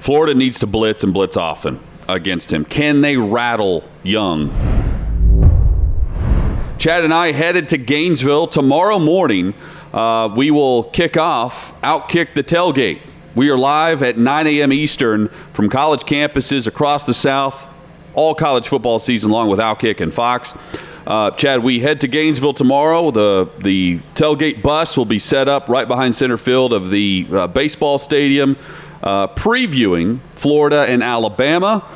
Florida needs to blitz and blitz often against him. Can they rattle Young? Chad and I headed to Gainesville tomorrow morning. We will kick off Outkick the Tailgate. We are live at 9 a.m. Eastern from college campuses across the South, all college football season long with Outkick and Fox. Chad, we head to Gainesville tomorrow. The tailgate bus will be set up right behind center field of the baseball stadium, previewing Florida and Alabama.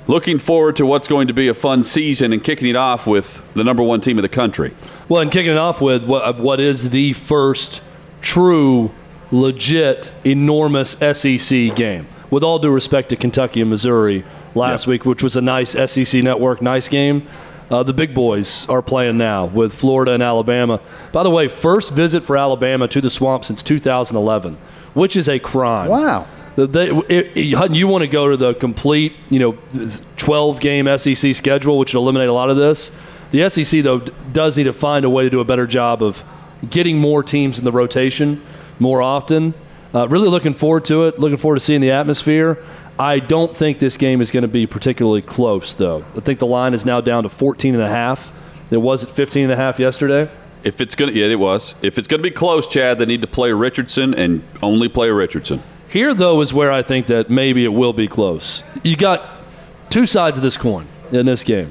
Looking forward to what's going to be a fun season and kicking it off with the number one team of the country. Well, and kicking it off with what is the first true, legit, enormous SEC game. With all due respect to Kentucky and Missouri last week, which was a nice SEC network, nice game. The big boys are playing now with Florida and Alabama. By the way, first visit for Alabama to the Swamp since 2011, which is a crime. Wow. You want to go to the complete, 12-game SEC schedule, which will eliminate a lot of this. The SEC, though, does need to find a way to do a better job of getting more teams in the rotation more often. Really looking forward to it. Looking forward to seeing the atmosphere. I don't think this game is going to be particularly close, though. I think the line is now down to 14.5. It was at 15.5 yesterday. If it's going to, it was. If it's going to be close, Chad, they need to play Richardson and only play Richardson. Here, though, is where I think that maybe it will be close. You got two sides of this coin in this game.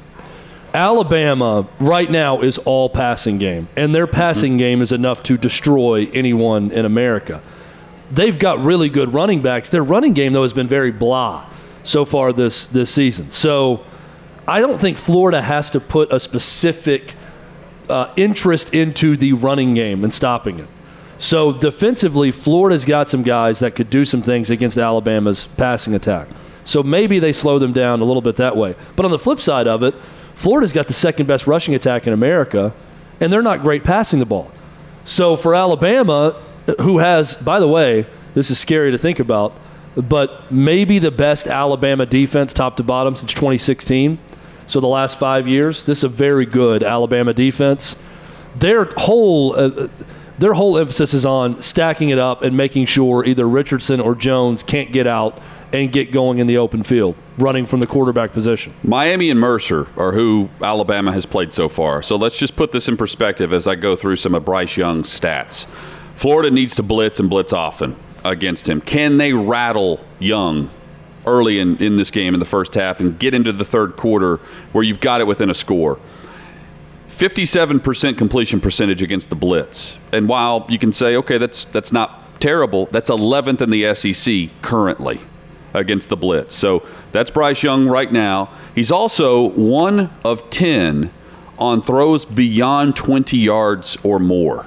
Alabama right now is all passing game, and their passing game is enough to destroy anyone in America. They've got really good running backs. Their running game, though, has been very blah so far this season. So I don't think Florida has to put a specific interest into the running game and stopping it. So defensively, Florida's got some guys that could do some things against Alabama's passing attack. So maybe they slow them down a little bit that way. But on the flip side of it, Florida's got the second best rushing attack in America, and they're not great passing the ball. So for Alabama, who has, by the way, this is scary to think about, but maybe the best Alabama defense top to bottom since 2016. So the last 5 years, this is a very good Alabama defense. Their whole emphasis is on stacking it up and making sure either Richardson or Jones can't get out and get going in the open field, running from the quarterback position. Miami and Mercer are who Alabama has played so far. So let's just put this in perspective as I go through some of Bryce Young's stats. Florida needs to blitz and blitz often against him. Can they rattle Young early in this game in the first half and get into the third quarter where you've got it within a score? 57% completion percentage against the blitz. And while you can say, okay, that's not terrible, that's 11th in the SEC currently against the blitz. So that's Bryce Young right now. He's also 1 of 10 on throws beyond 20 yards or more.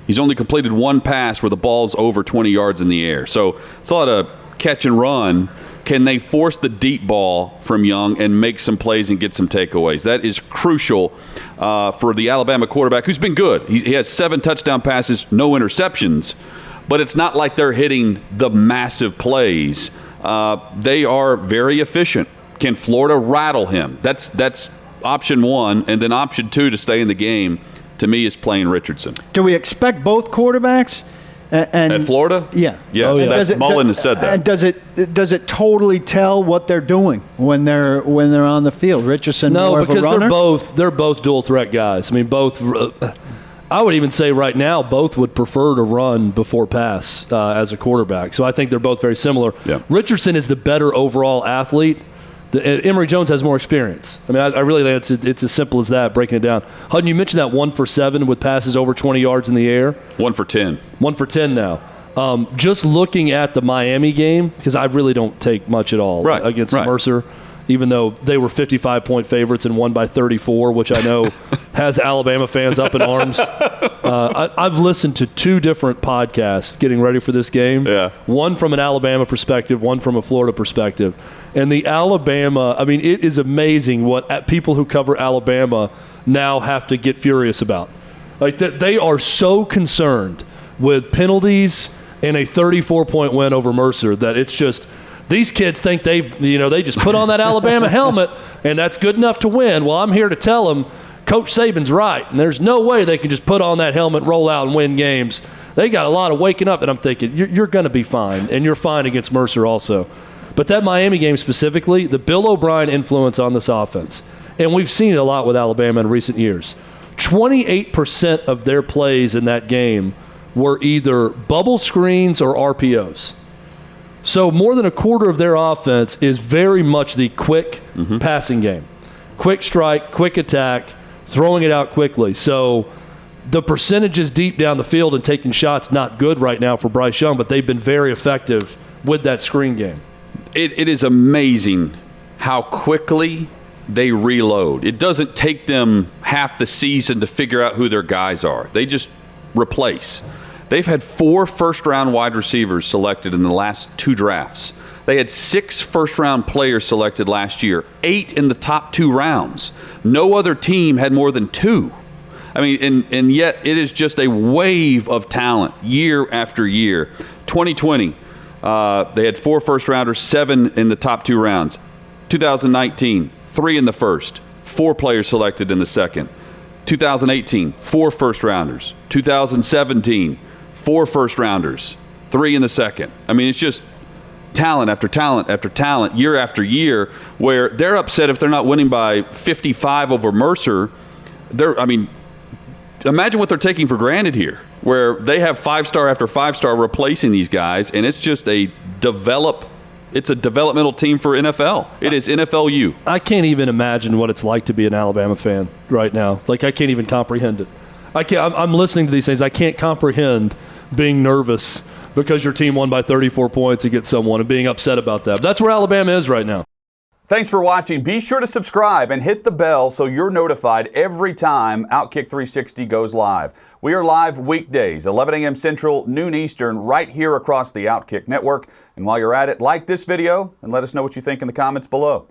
He's only completed one pass where the ball's over 20 yards in the air. So it's a lot of catch and run. Can they force the deep ball from Young and make some plays and get some takeaways? That is crucial for the Alabama quarterback, who's been good. He has 7 touchdown passes, no interceptions, but it's not like they're hitting the massive plays. They are very efficient. Can Florida rattle him? That's option 1, and then option 2 to stay in the game, to me, is playing Richardson. Do we expect both quarterbacks? At Florida? Yeah. Yes, oh, yeah. Mullen has said that. And does it totally tell what they're doing when they're on the field? Richardson more of a runner? No, because they're both dual threat guys. I mean, both. I would even say right now both would prefer to run before pass as a quarterback. So I think they're both very similar. Yeah. Richardson is the better overall athlete. Emory Jones has more experience. I mean, I really think it's as simple as that, breaking it down. Hudden, you mentioned that 1 for 7 with passes over 20 yards in the air. 1 for 10. 1 for 10 now. Just looking at the Miami game, because I really don't take much at all against Mercer, even though they were 55-point favorites and won by 34, which I know has Alabama fans up in arms. I've listened to 2 different podcasts getting ready for this game. Yeah. One from an Alabama perspective, one from a Florida perspective. And the Alabama, I mean, it is amazing what people who cover Alabama now have to get furious about. Like, they are so concerned with penalties and a 34-point win over Mercer that it's just – these kids think they just put on that Alabama helmet and that's good enough to win. Well, I'm here to tell them Coach Saban's right, and there's no way they can just put on that helmet, roll out, and win games. They got a lot of waking up, and I'm thinking, you're going to be fine, and you're fine against Mercer also. But that Miami game specifically, the Bill O'Brien influence on this offense, and we've seen it a lot with Alabama in recent years, 28% of their plays in that game were either bubble screens or RPOs. So more than a quarter of their offense is very much the quick passing game. Quick strike, quick attack, throwing it out quickly. So the percentages deep down the field and taking shots not good right now for Bryce Young, but they've been very effective with that screen game. It is amazing how quickly they reload. It doesn't take them half the season to figure out who their guys are. They just replace. They've had 4 first-round wide receivers selected in the last 2 drafts. They had 6 first-round players selected last year, 8 in the top 2 rounds. No other team had more than 2. I mean, and yet it is just a wave of talent year after year. 2020, they had 4 first-rounders, 7 in the top 2 rounds. 2019, 3 in the first, 4 players selected in the second. 2018, 4 first-rounders. 2017, 4 first-rounders, 3 in the second. I mean, it's just talent after talent after talent, year after year, where they're upset if they're not winning by 55 over Mercer. Imagine what they're taking for granted here, where they have 5-star after 5-star replacing these guys, and it's just a developmental team for NFL. It is NFLU. I can't even imagine what it's like to be an Alabama fan right now. Like, I can't even comprehend it. I'm listening to these things. I can't comprehend being nervous because your team won by 34 points against someone and being upset about that. But that's where Alabama is right now. Thanks for watching. Be sure to subscribe and hit the bell so you're notified every time Outkick 360 goes live. We are live weekdays, 11 a.m. Central, noon Eastern, right here across the Outkick Network. And while you're at it, like this video and let us know what you think in the comments below.